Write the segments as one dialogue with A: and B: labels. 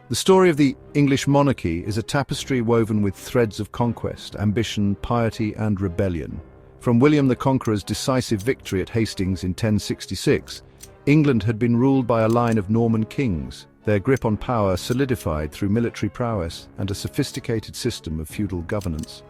A: The story of the English monarchy is a tapestry woven with threads of conquest, ambition, piety, and rebellion. From William the Conqueror's decisive victory at Hastings in 1066, England had been ruled by a line of Norman kings, their grip on power solidified through military prowess and a sophisticated system of feudal governance.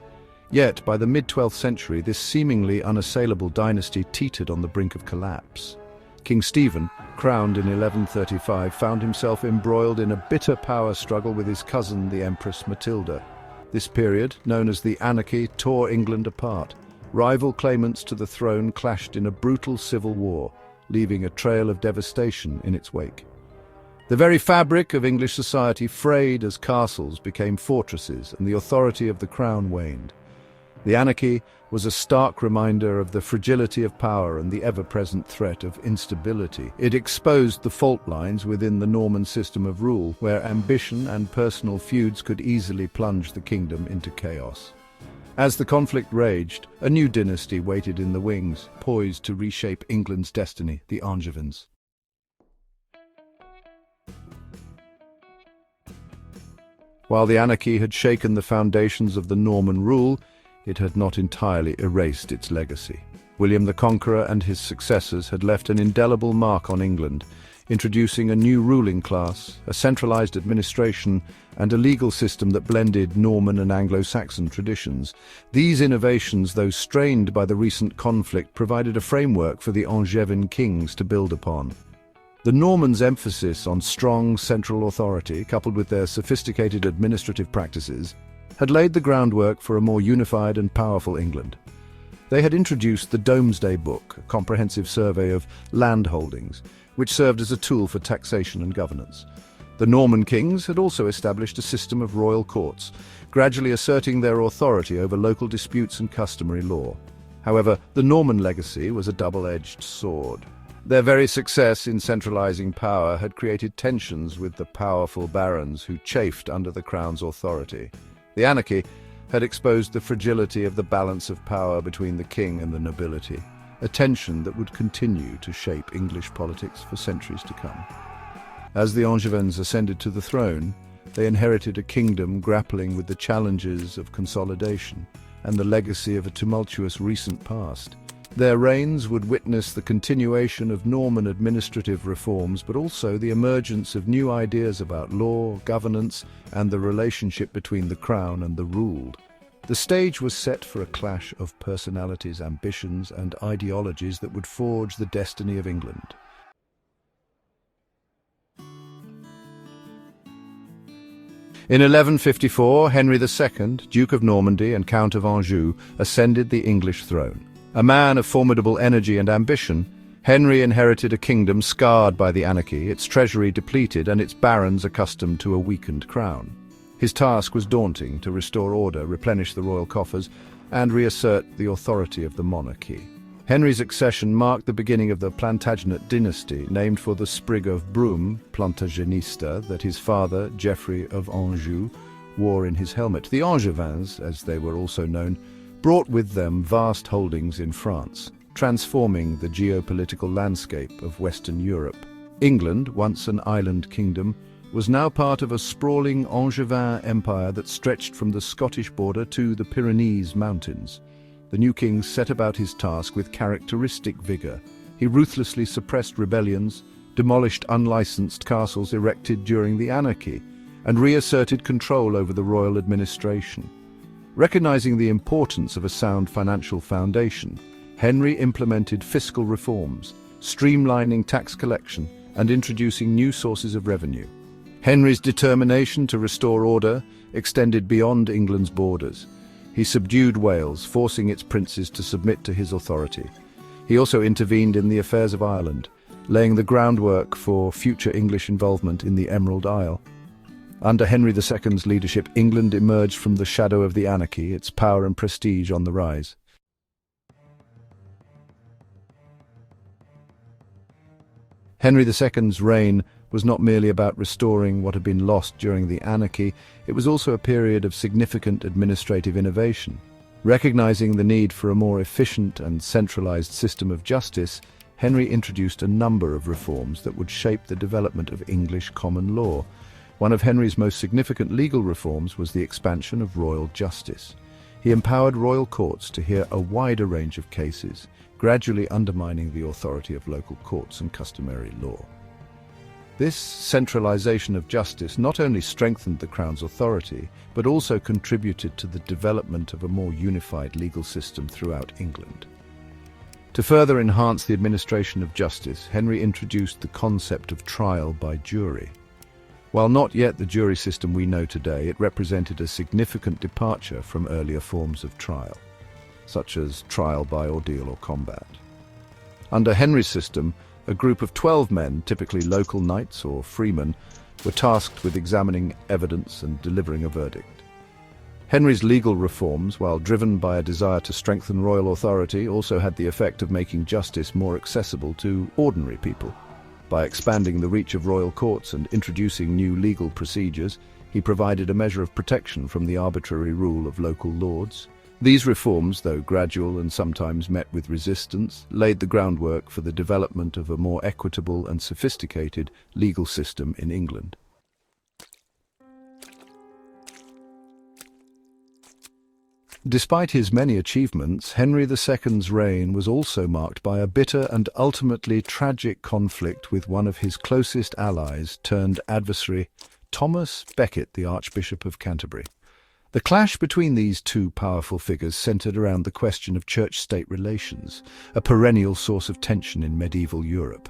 A: Yet, by the mid-12th century, this seemingly unassailable dynasty teetered on the brink of collapse. King Stephen, crowned in 1135, found himself embroiled in a bitter power struggle with his cousin, the Empress Matilda. This period, known as the Anarchy, tore England apart. Rival claimants to the throne clashed in a brutal civil war, leaving a trail of devastation in its wake. The very fabric of English society frayed as castles became fortresses and the authority of the crown waned. The Anarchy was a stark reminder of the fragility of power and the ever-present threat of instability. It exposed the fault lines within the Norman system of rule, where ambition and personal feuds could easily plunge the kingdom into chaos. As the conflict raged, a new dynasty waited in the wings, poised to reshape England's destiny, the Angevins. While the Anarchy had shaken the foundations of the Norman rule, it had not entirely erased its legacy. William the Conqueror and his successors had left an indelible mark on England, introducing a new ruling class, a centralized administration, and a legal system that blended Norman and Anglo-Saxon traditions. These innovations, though strained by the recent conflict, provided a framework for the Angevin kings to build upon. The Normans' emphasis on strong central authority, coupled with their sophisticated administrative practices, had laid the groundwork for a more unified and powerful England. They had introduced the Domesday Book, a comprehensive survey of land holdings, which served as a tool for taxation and governance. The Norman kings had also established a system of royal courts, gradually asserting their authority over local disputes and customary law. However, the Norman legacy was a double-edged sword. Their very success in centralizing power had created tensions with the powerful barons who chafed under the crown's authority. The Anarchy had exposed the fragility of the balance of power between the king and the nobility, a tension that would continue to shape English politics for centuries to come. As the Angevins ascended to the throne, they inherited a kingdom grappling with the challenges of consolidation and the legacy of a tumultuous recent past. Their reigns would witness the continuation of Norman administrative reforms, but also the emergence of new ideas about law, governance, and the relationship between the crown and the ruled. The stage was set for a clash of personalities, ambitions, and ideologies that would forge the destiny of England. In 1154, Henry II, Duke of Normandy and Count of Anjou, ascended the English throne. A man of formidable energy and ambition, Henry inherited a kingdom scarred by the Anarchy, its treasury depleted and its barons accustomed to a weakened crown. His task was daunting: to restore order, replenish the royal coffers, and reassert the authority of the monarchy. Henry's accession marked the beginning of the Plantagenet dynasty, named for the sprig of broom, Plantagenista, that his father, Geoffrey of Anjou, wore in his helmet. The Angevins, as they were also known, brought with them vast holdings in France, transforming the geopolitical landscape of Western Europe. England, once an island kingdom, was now part of a sprawling Angevin empire that stretched from the Scottish border to the Pyrenees Mountains. The new king set about his task with characteristic vigor. He ruthlessly suppressed rebellions, demolished unlicensed castles erected during the Anarchy, and reasserted control over the royal administration. Recognizing the importance of a sound financial foundation, Henry implemented fiscal reforms, streamlining tax collection and introducing new sources of revenue. Henry's determination to restore order extended beyond England's borders. He subdued Wales, forcing its princes to submit to his authority. He also intervened in the affairs of Ireland, laying the groundwork for future English involvement in the Emerald Isle. Under Henry II's leadership, England emerged from the shadow of the Anarchy, its power and prestige on the rise. Henry II's reign was not merely about restoring what had been lost during the Anarchy, it was also a period of significant administrative innovation. Recognizing the need for a more efficient and centralized system of justice, Henry introduced a number of reforms that would shape the development of English common law. One of Henry's most significant legal reforms was the expansion of royal justice. He empowered royal courts to hear a wider range of cases, gradually undermining the authority of local courts and customary law. This centralization of justice not only strengthened the Crown's authority, but also contributed to the development of a more unified legal system throughout England. To further enhance the administration of justice, Henry introduced the concept of trial by jury. While not yet the jury system we know today, it represented a significant departure from earlier forms of trial, such as trial by ordeal or combat. Under Henry's system, a group of 12 men, typically local knights or freemen, were tasked with examining evidence and delivering a verdict. Henry's legal reforms, while driven by a desire to strengthen royal authority, also had the effect of making justice more accessible to ordinary people. By expanding the reach of royal courts and introducing new legal procedures, he provided a measure of protection from the arbitrary rule of local lords. These reforms, though gradual and sometimes met with resistance, laid the groundwork for the development of a more equitable and sophisticated legal system in England. Despite his many achievements, Henry II's reign was also marked by a bitter and ultimately tragic conflict with one of his closest allies turned adversary, Thomas Becket, the Archbishop of Canterbury. The clash between these two powerful figures centered around the question of church-state relations, a perennial source of tension in medieval Europe.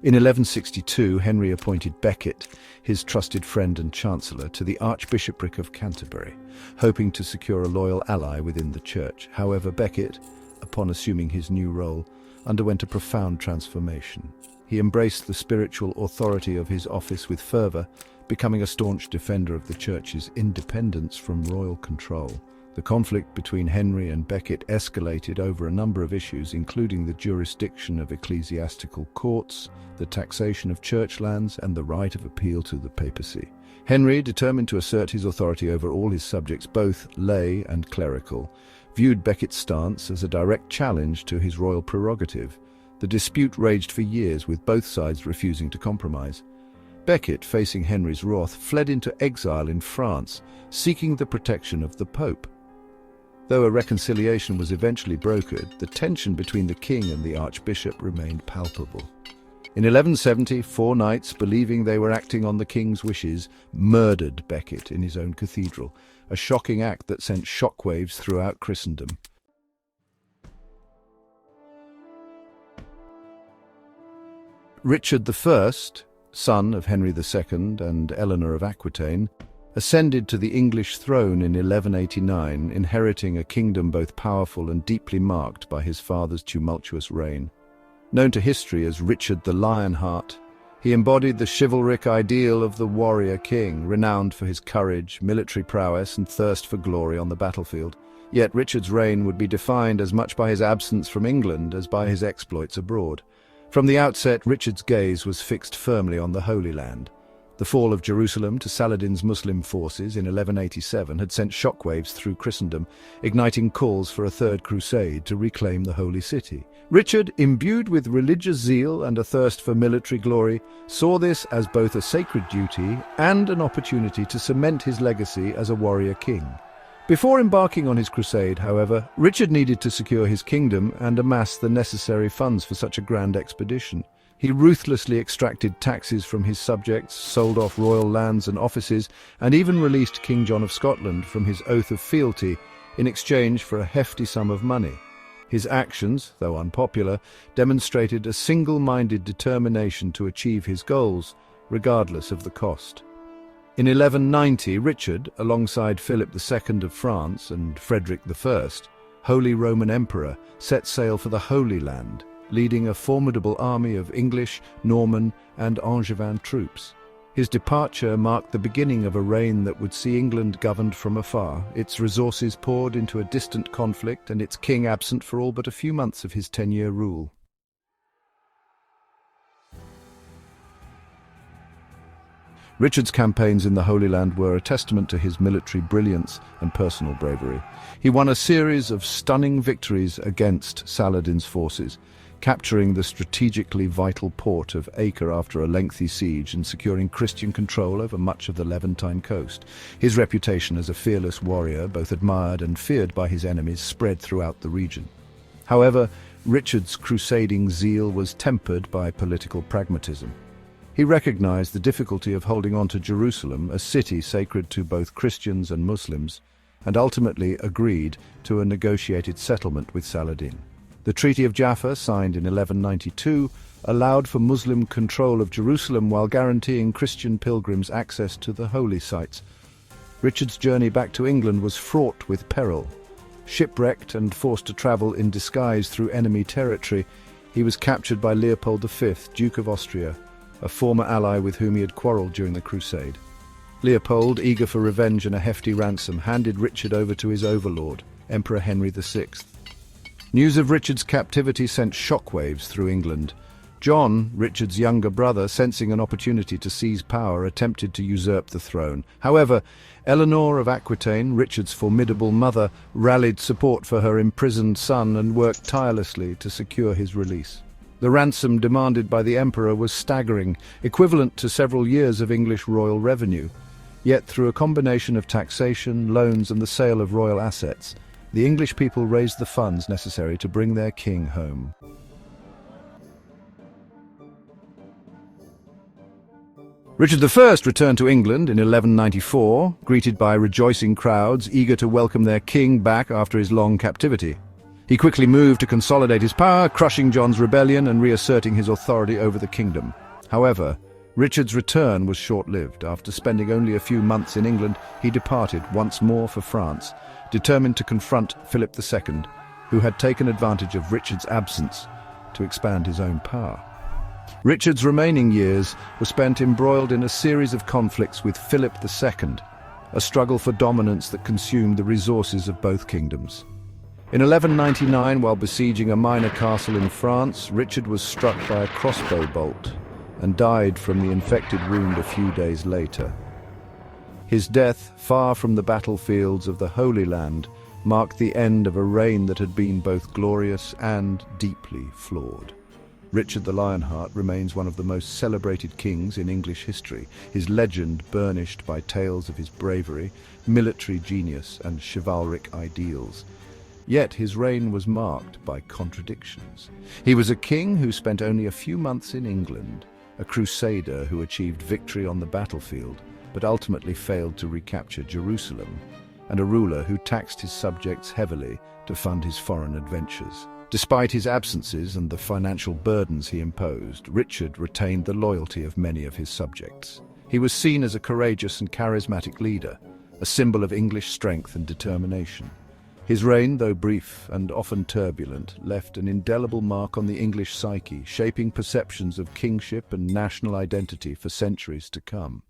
A: In 1162, Henry appointed Becket, his trusted friend and chancellor, to the Archbishopric of Canterbury, hoping to secure a loyal ally within the church. However, Becket, upon assuming his new role, underwent a profound transformation. He embraced the spiritual authority of his office with fervor, becoming a staunch defender of the church's independence from royal control. The conflict between Henry and Becket escalated over a number of issues, including the jurisdiction of ecclesiastical courts, the taxation of church lands, and the right of appeal to the papacy. Henry, determined to assert his authority over all his subjects, both lay and clerical, viewed Becket's stance as a direct challenge to his royal prerogative. The dispute raged for years, with both sides refusing to compromise. Becket, facing Henry's wrath, fled into exile in France, seeking the protection of the Pope. Though a reconciliation was eventually brokered, the tension between the king and the archbishop remained palpable. In 1170, 4 knights, believing they were acting on the king's wishes, murdered Becket in his own cathedral, a shocking act that sent shockwaves throughout Christendom. Richard I, son of Henry II and Eleanor of Aquitaine, ascended to the English throne in 1189, inheriting a kingdom both powerful and deeply marked by his father's tumultuous reign. Known to history as Richard the Lionheart, he embodied the chivalric ideal of the warrior king, renowned for his courage, military prowess, and thirst for glory on the battlefield. Yet Richard's reign would be defined as much by his absence from England as by his exploits abroad. From the outset, Richard's gaze was fixed firmly on the Holy Land. The fall of Jerusalem to Saladin's Muslim forces in 1187 had sent shockwaves through Christendom, igniting calls for a third crusade to reclaim the Holy City. Richard, imbued with religious zeal and a thirst for military glory, saw this as both a sacred duty and an opportunity to cement his legacy as a warrior king. Before embarking on his crusade, however, Richard needed to secure his kingdom and amass the necessary funds for such a grand expedition. He ruthlessly extracted taxes from his subjects, sold off royal lands and offices, and even released King John of Scotland from his oath of fealty in exchange for a hefty sum of money. His actions, though unpopular, demonstrated a single-minded determination to achieve his goals, regardless of the cost. In 1190, Richard, alongside Philip II of France and Frederick I, Holy Roman Emperor, set sail for the Holy Land, leading a formidable army of English, Norman, and Angevin troops. His departure marked the beginning of a reign that would see England governed from afar, its resources poured into a distant conflict, and its king absent for all but a few months of his 10-year rule. Richard's campaigns in the Holy Land were a testament to his military brilliance and personal bravery. He won a series of stunning victories against Saladin's forces, capturing the strategically vital port of Acre after a lengthy siege and securing Christian control over much of the Levantine coast. His reputation as a fearless warrior, both admired and feared by his enemies, spread throughout the region. However, Richard's crusading zeal was tempered by political pragmatism. He recognized the difficulty of holding on to Jerusalem, a city sacred to both Christians and Muslims, and ultimately agreed to a negotiated settlement with Saladin. The Treaty of Jaffa, signed in 1192, allowed for Muslim control of Jerusalem while guaranteeing Christian pilgrims access to the holy sites. Richard's journey back to England was fraught with peril. Shipwrecked and forced to travel in disguise through enemy territory, he was captured by Leopold V, Duke of Austria, a former ally with whom he had quarrelled during the Crusade. Leopold, eager for revenge and a hefty ransom, handed Richard over to his overlord, Emperor Henry VI. News of Richard's captivity sent shockwaves through England. John, Richard's younger brother, sensing an opportunity to seize power, attempted to usurp the throne. However, Eleanor of Aquitaine, Richard's formidable mother, rallied support for her imprisoned son and worked tirelessly to secure his release. The ransom demanded by the emperor was staggering, equivalent to several years of English royal revenue. Yet through a combination of taxation, loans and the sale of royal assets, the English people raised the funds necessary to bring their king home. Richard I returned to England in 1194, greeted by rejoicing crowds eager to welcome their king back after his long captivity. He quickly moved to consolidate his power, crushing John's rebellion and reasserting his authority over the kingdom. However, Richard's return was short-lived. After spending only a few months in England, he departed once more for France, determined to confront Philip II, who had taken advantage of Richard's absence to expand his own power. Richard's remaining years were spent embroiled in a series of conflicts with Philip II, a struggle for dominance that consumed the resources of both kingdoms. In 1199, while besieging a minor castle in France, Richard was struck by a crossbow bolt and died from the infected wound a few days later. His death, far from the battlefields of the Holy Land, marked the end of a reign that had been both glorious and deeply flawed. Richard the Lionheart remains one of the most celebrated kings in English history, his legend burnished by tales of his bravery, military genius, and chivalric ideals. Yet his reign was marked by contradictions. He was a king who spent only a few months in England, a crusader who achieved victory on the battlefield, but ultimately failed to recapture Jerusalem, and a ruler who taxed his subjects heavily to fund his foreign adventures. Despite his absences and the financial burdens he imposed, Richard retained the loyalty of many of his subjects. He was seen as a courageous and charismatic leader, a symbol of English strength and determination. His reign, though brief and often turbulent, left an indelible mark on the English psyche, shaping perceptions of kingship and national identity for centuries to come.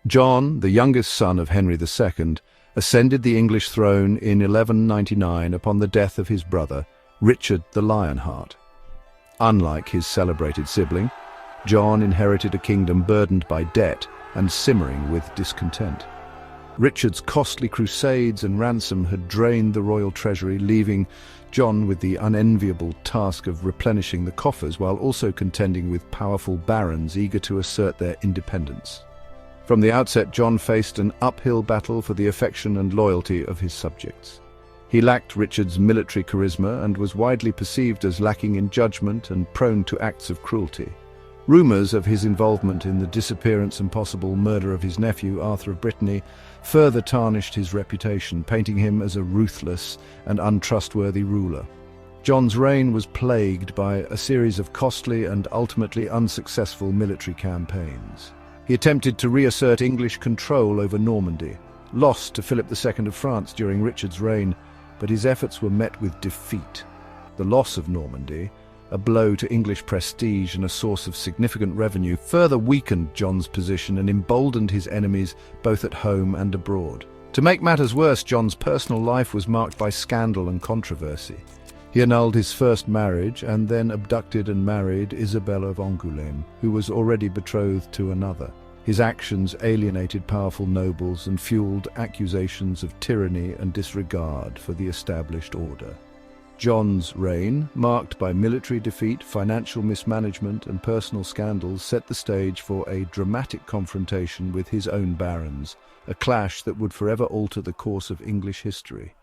A: John, the youngest son of Henry II, ascended the English throne in 1199 upon the death of his brother, Richard the Lionheart. Unlike his celebrated sibling, John inherited a kingdom burdened by debt and simmering with discontent. Richard's costly crusades and ransom had drained the royal treasury, leaving John with the unenviable task of replenishing the coffers while also contending with powerful barons eager to assert their independence. From the outset, John faced an uphill battle for the affection and loyalty of his subjects. He lacked Richard's military charisma and was widely perceived as lacking in judgment and prone to acts of cruelty. Rumours of his involvement in the disappearance and possible murder of his nephew, Arthur of Brittany, further tarnished his reputation, painting him as a ruthless and untrustworthy ruler. John's reign was plagued by a series of costly and ultimately unsuccessful military campaigns. He attempted to reassert English control over Normandy, lost to Philip II of France during Richard's reign, but his efforts were met with defeat. The loss of Normandy, a blow to English prestige and a source of significant revenue, further weakened John's position and emboldened his enemies both at home and abroad. To make matters worse, John's personal life was marked by scandal and controversy. He annulled his first marriage and then abducted and married Isabella of Angoulême, who was already betrothed to another. His actions alienated powerful nobles and fueled accusations of tyranny and disregard for the established order. John's reign, marked by military defeat, financial mismanagement, and personal scandals, set the stage for a dramatic confrontation with his own barons, a clash that would forever alter the course of English history.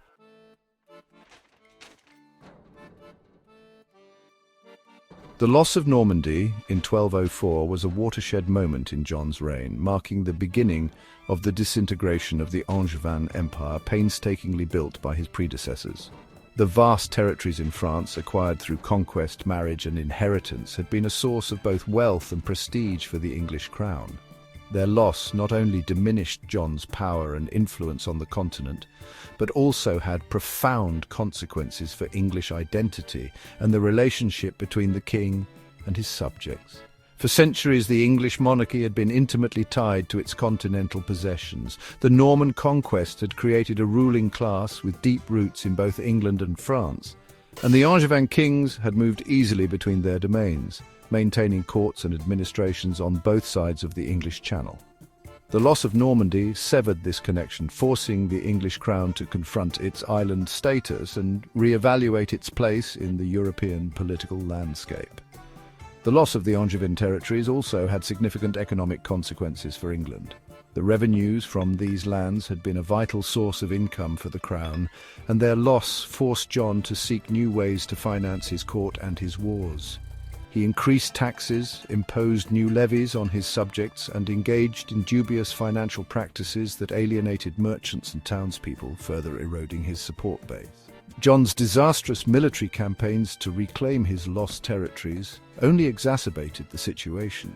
A: The loss of Normandy in 1204 was a watershed moment in John's reign, marking the beginning of the disintegration of the Angevin Empire, painstakingly built by his predecessors. The vast territories in France, acquired through conquest, marriage, and inheritance, had been a source of both wealth and prestige for the English crown. Their loss not only diminished John's power and influence on the continent, but also had profound consequences for English identity and the relationship between the king and his subjects. For centuries, the English monarchy had been intimately tied to its continental possessions. The Norman conquest had created a ruling class with deep roots in both England and France, and the Angevin kings had moved easily between their domains, maintaining courts and administrations on both sides of the English Channel. The loss of Normandy severed this connection, forcing the English crown to confront its island status and re-evaluate its place in the European political landscape. The loss of the Angevin territories also had significant economic consequences for England. The revenues from these lands had been a vital source of income for the crown, and their loss forced John to seek new ways to finance his court and his wars. He increased taxes, imposed new levies on his subjects, and engaged in dubious financial practices that alienated merchants and townspeople, further eroding his support base. John's disastrous military campaigns to reclaim his lost territories only exacerbated the situation.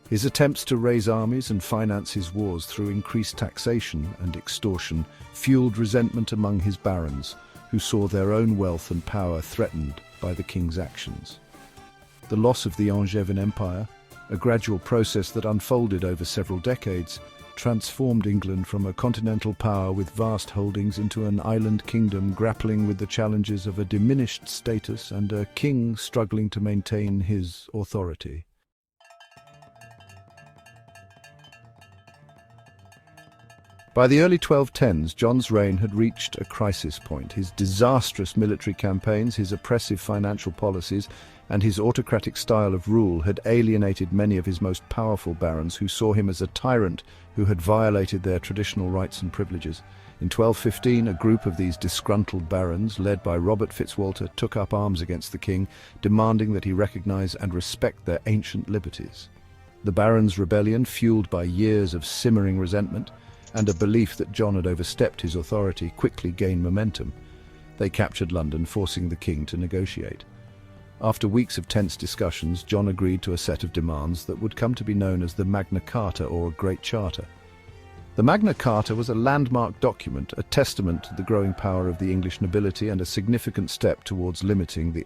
A: His attempts to raise armies and finance his wars through increased taxation and extortion fueled resentment among his barons, who saw their own wealth and power threatened by the king's actions. The loss of the Angevin Empire, a gradual process that unfolded over several decades, transformed England from a continental power with vast holdings into an island kingdom grappling with the challenges of a diminished status and a king struggling to maintain his authority. By the early 1210s, John's reign had reached a crisis point. His disastrous military campaigns, his oppressive financial policies, and his autocratic style of rule had alienated many of his most powerful barons, who saw him as a tyrant who had violated their traditional rights and privileges. In 1215, a group of these disgruntled barons, led by Robert Fitzwalter, took up arms against the king, demanding that he recognize and respect their ancient liberties. The barons' rebellion, fueled by years of simmering resentment and a belief that John had overstepped his authority, quickly gained momentum. They captured London, forcing the king to negotiate. After weeks of tense discussions, John agreed to a set of demands that would come to be known as the Magna Carta, or Great Charter. The Magna Carta was a landmark document, a testament to the growing power of the English nobility and a significant step towards limiting the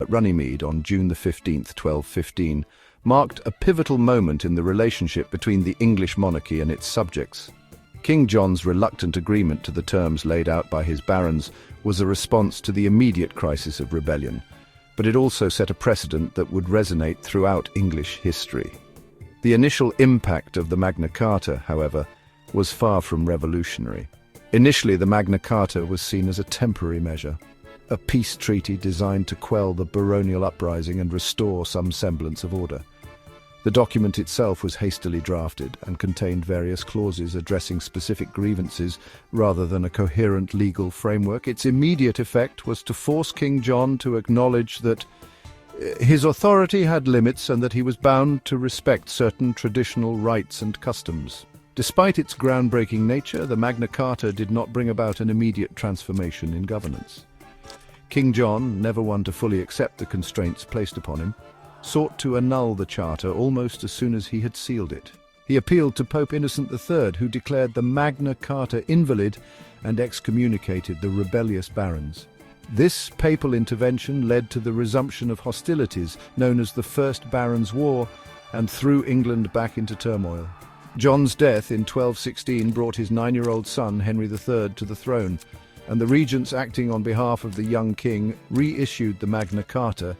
A: at Runnymede on June 15, 1215, marked a pivotal moment in the relationship between the English monarchy and its subjects. King John's reluctant agreement to the terms laid out by his barons was a response to the immediate crisis of rebellion, but it also set a precedent that would resonate throughout English history. The initial impact of the Magna Carta, however, was far from revolutionary. Initially, the Magna Carta was seen as a temporary measure, a peace treaty designed to quell the baronial uprising and restore some semblance of order. The document itself was hastily drafted and contained various clauses addressing specific grievances rather than a coherent legal framework. Its immediate effect was to force King John to acknowledge that his authority had limits and that he was bound to respect certain traditional rights and customs. Despite its groundbreaking nature, the Magna Carta did not bring about an immediate transformation in governance. King John, never one to fully accept the constraints placed upon him, sought to annul the charter almost as soon as he had sealed it. He appealed to Pope Innocent III, who declared the Magna Carta invalid and excommunicated the rebellious barons. This papal intervention led to the resumption of hostilities known as the First Barons' War and threw England back into turmoil. John's death in 1216 brought his 9-year-old son, Henry III, to the throne, and the regents, acting on behalf of the young king, reissued the Magna Carta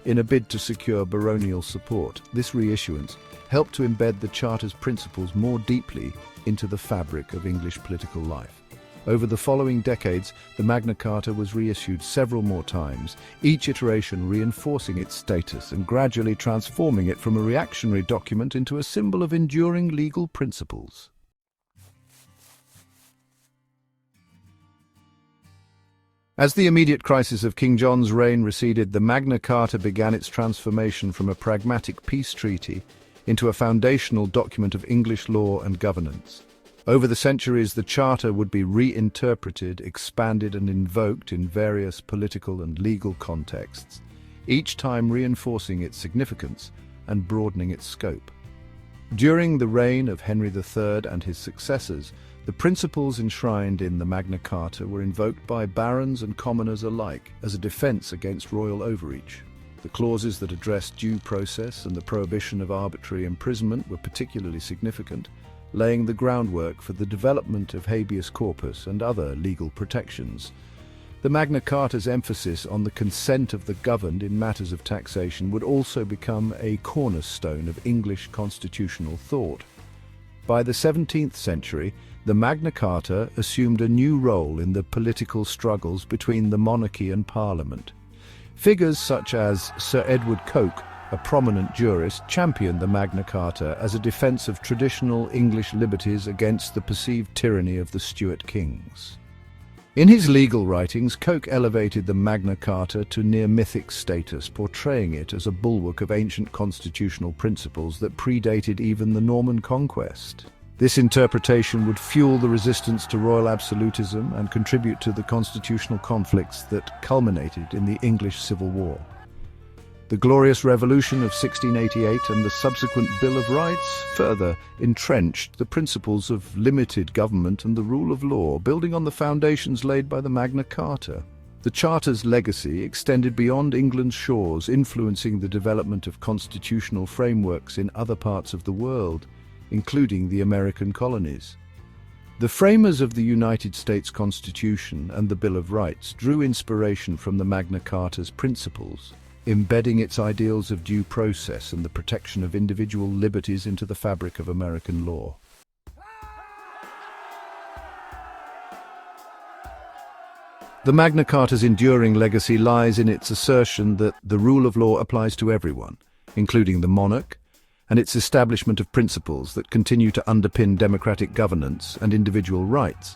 A: in a bid to secure baronial support. This reissuance helped to embed the Charter's principles more deeply into the fabric of English political life. Over the following decades, the Magna Carta was reissued several more times, each iteration reinforcing its status and gradually transforming it from a reactionary document into a symbol of enduring legal principles. As the immediate crisis of King John's reign receded, the Magna Carta began its transformation from a pragmatic peace treaty into a foundational document of English law and governance. Over the centuries, the Charter would be reinterpreted, expanded and invoked in various political and legal contexts, each time reinforcing its significance and broadening its scope. During the reign of Henry III and his successors, the principles enshrined in the Magna Carta were invoked by barons and commoners alike as a defense against royal overreach. The clauses that addressed due process and the prohibition of arbitrary imprisonment were particularly significant, laying the groundwork for the development of habeas corpus and other legal protections. The Magna Carta's emphasis on the consent of the governed in matters of taxation would also become a cornerstone of English constitutional thought. By the 17th century, the Magna Carta assumed a new role in the political struggles between the monarchy and Parliament. Figures such as Sir Edward Coke, a prominent jurist, championed the Magna Carta as a defense of traditional English liberties against the perceived tyranny of the Stuart kings. In his legal writings, Coke elevated the Magna Carta to near-mythic status, portraying it as a bulwark of ancient constitutional principles that predated even the Norman conquest. This interpretation would fuel the resistance to royal absolutism and contribute to the constitutional conflicts that culminated in the English Civil War. The Glorious Revolution of 1688 and the subsequent Bill of Rights further entrenched the principles of limited government and the rule of law, building on the foundations laid by the Magna Carta. The Charter's legacy extended beyond England's shores, influencing the development of constitutional frameworks in other parts of the world, including the American colonies. The framers of the United States Constitution and the Bill of Rights drew inspiration from the Magna Carta's principles, embedding its ideals of due process and the protection of individual liberties into the fabric of American law. The Magna Carta's enduring legacy lies in its assertion that the rule of law applies to everyone, including the monarch, and its establishment of principles that continue to underpin democratic governance and individual rights.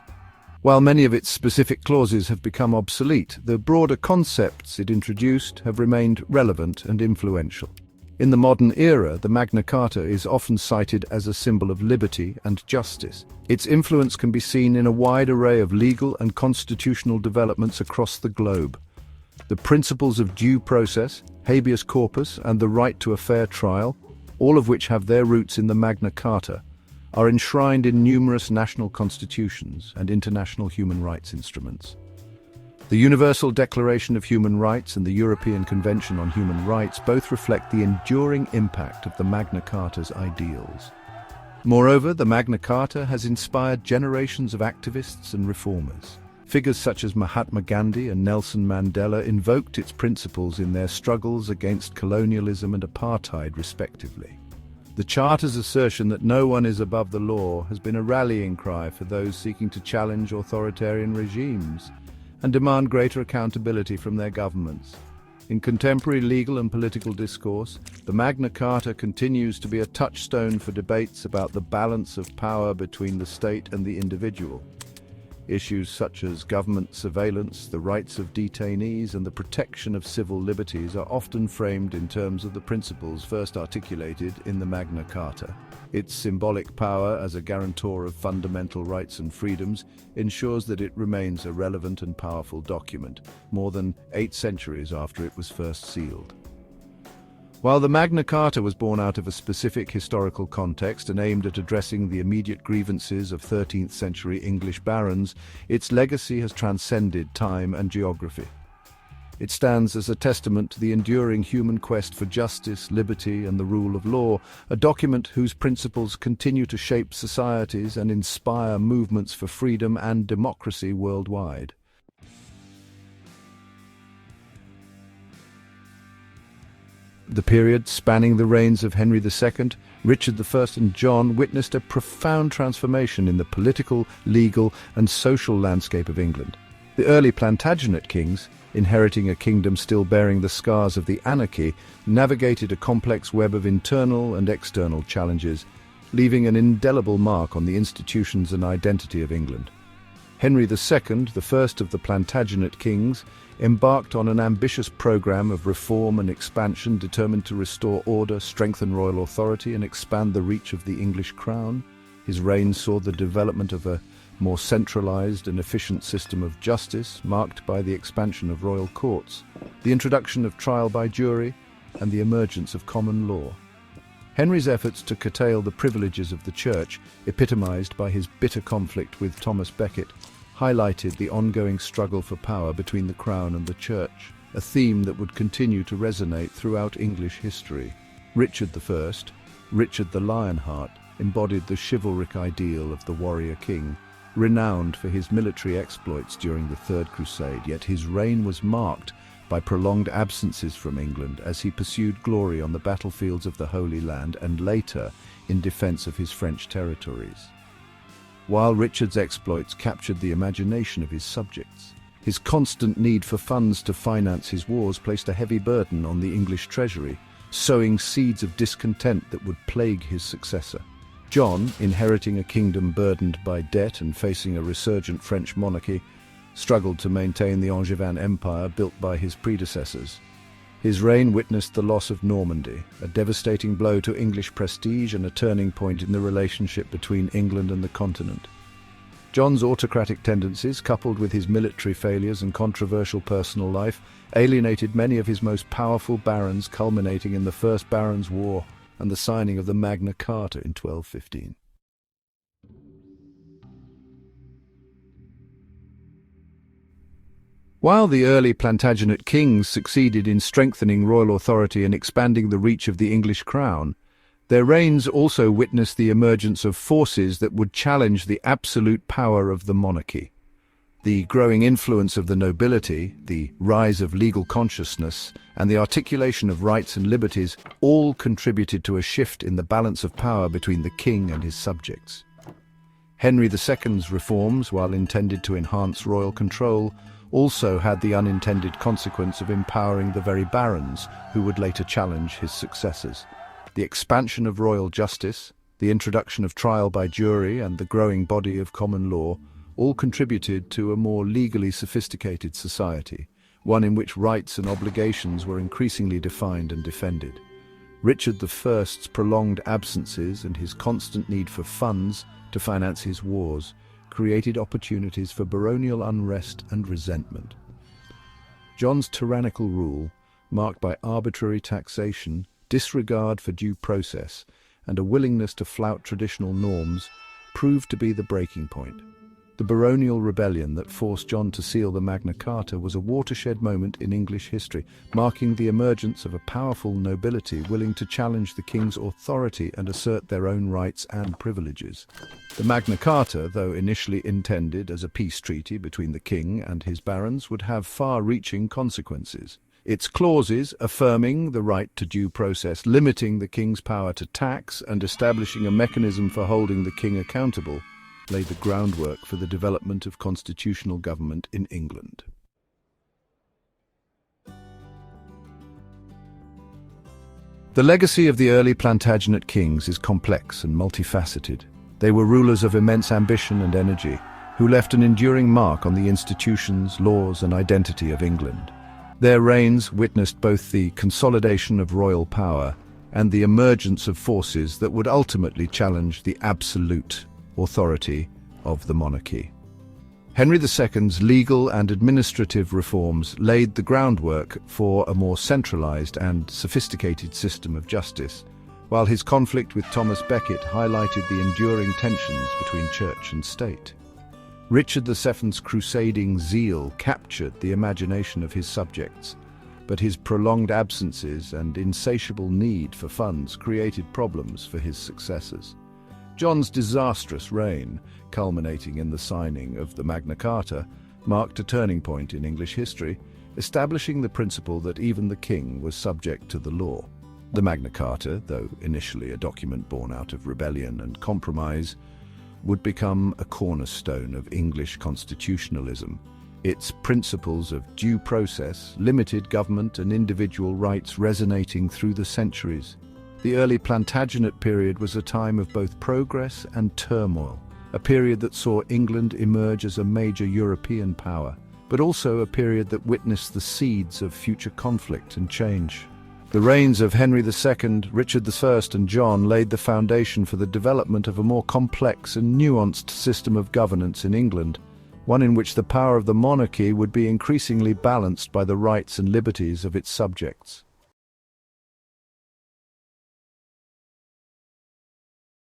A: While many of its specific clauses have become obsolete, the broader concepts it introduced have remained relevant and influential. In the modern era, the Magna Carta is often cited as a symbol of liberty and justice. Its influence can be seen in a wide array of legal and constitutional developments across the globe. The principles of due process, habeas corpus, and the right to a fair trial, all of which have their roots in the Magna Carta, are enshrined in numerous national constitutions and international human rights instruments. The Universal Declaration of Human Rights and the European Convention on Human Rights both reflect the enduring impact of the Magna Carta's ideals. Moreover, the Magna Carta has inspired generations of activists and reformers. Figures such as Mahatma Gandhi and Nelson Mandela invoked its principles in their struggles against colonialism and apartheid, respectively. The Charter's assertion that no one is above the law has been a rallying cry for those seeking to challenge authoritarian regimes and demand greater accountability from their governments. In contemporary legal and political discourse, the Magna Carta continues to be a touchstone for debates about the balance of power between the state and the individual. Issues such as government surveillance, the rights of detainees, and the protection of civil liberties are often framed in terms of the principles first articulated in the Magna Carta. Its symbolic power as a guarantor of fundamental rights and freedoms ensures that it remains a relevant and powerful document, more than 8 centuries after it was first sealed. While the Magna Carta was born out of a specific historical context and aimed at addressing the immediate grievances of 13th century English barons, its legacy has transcended time and geography. It stands as a testament to the enduring human quest for justice, liberty, and the rule of law, a document whose principles continue to shape societies and inspire movements for freedom and democracy worldwide. The period spanning the reigns of Henry II, Richard I, and John witnessed a profound transformation in the political, legal, and social landscape of England. The early Plantagenet kings, inheriting a kingdom still bearing the scars of the anarchy, navigated a complex web of internal and external challenges, leaving an indelible mark on the institutions and identity of England. Henry II, the first of the Plantagenet kings, embarked on an ambitious program of reform and expansion determined to restore order, strengthen royal authority, and expand the reach of the English crown. His reign saw the development of a more centralized and efficient system of justice, marked by the expansion of royal courts, the introduction of trial by jury, and the emergence of common law. Henry's efforts to curtail the privileges of the Church, epitomized by his bitter conflict with Thomas Becket, highlighted the ongoing struggle for power between the Crown and the Church, a theme that would continue to resonate throughout English history. Richard I, Richard the Lionheart, embodied the chivalric ideal of the warrior king, renowned for his military exploits during the Third Crusade, yet his reign was marked by prolonged absences from England as he pursued glory on the battlefields of the Holy Land and later in defense of his French territories. While Richard's exploits captured the imagination of his subjects, his constant need for funds to finance his wars placed a heavy burden on the English treasury, sowing seeds of discontent that would plague his successor. John, inheriting a kingdom burdened by debt and facing a resurgent French monarchy, struggled to maintain the Angevin Empire built by his predecessors. His reign witnessed the loss of Normandy, a devastating blow to English prestige and a turning point in the relationship between England and the continent. John's autocratic tendencies, coupled with his military failures and controversial personal life, alienated many of his most powerful barons, culminating in the First Barons' War and the signing of the Magna Carta in 1215. While the early Plantagenet kings succeeded in strengthening royal authority and expanding the reach of the English crown, their reigns also witnessed the emergence of forces that would challenge the absolute power of the monarchy. The growing influence of the nobility, the rise of legal consciousness, and the articulation of rights and liberties all contributed to a shift in the balance of power between the king and his subjects. Henry II's reforms, while intended to enhance royal control, also had the unintended consequence of empowering the very barons who would later challenge his successors. The expansion of royal justice, the introduction of trial by jury, and the growing body of common law all contributed to a more legally sophisticated society, one in which rights and obligations were increasingly defined and defended. Richard I's prolonged absences and his constant need for funds to finance his wars created opportunities for baronial unrest and resentment. John's tyrannical rule, marked by arbitrary taxation, disregard for due process, and a willingness to flout traditional norms, proved to be the breaking point. The baronial rebellion that forced John to seal the Magna Carta was a watershed moment in English history, marking the emergence of a powerful nobility willing to challenge the king's authority and assert their own rights and privileges. The Magna Carta, though initially intended as a peace treaty between the king and his barons, would have far-reaching consequences. Its clauses affirming the right to due process, limiting the king's power to tax, and establishing a mechanism for holding the king accountable laid the groundwork for the development of constitutional government in England. The legacy of the early Plantagenet kings is complex and multifaceted. They were rulers of immense ambition and energy, who left an enduring mark on the institutions, laws, and identity of England. Their reigns witnessed both the consolidation of royal power and the emergence of forces that would ultimately challenge the absolute authority of the monarchy. Henry II's legal and administrative reforms laid the groundwork for a more centralized and sophisticated system of justice, while his conflict with Thomas Becket highlighted the enduring tensions between church and state. Richard II's crusading zeal captured the imagination of his subjects, but his prolonged absences and insatiable need for funds created problems for his successors. John's disastrous reign, culminating in the signing of the Magna Carta, marked a turning point in English history, establishing the principle that even the king was subject to the law. The Magna Carta, though initially a document born out of rebellion and compromise, would become a cornerstone of English constitutionalism. Its principles of due process, limited government, and individual rights resonating through the centuries. The early Plantagenet period was a time of both progress and turmoil, a period that saw England emerge as a major European power, but also a period that witnessed the seeds of future conflict and change. The reigns of Henry II, Richard I, and John laid the foundation for the development of a more complex and nuanced system of governance in England, one in which the power of the monarchy would be increasingly balanced by the rights and liberties of its subjects.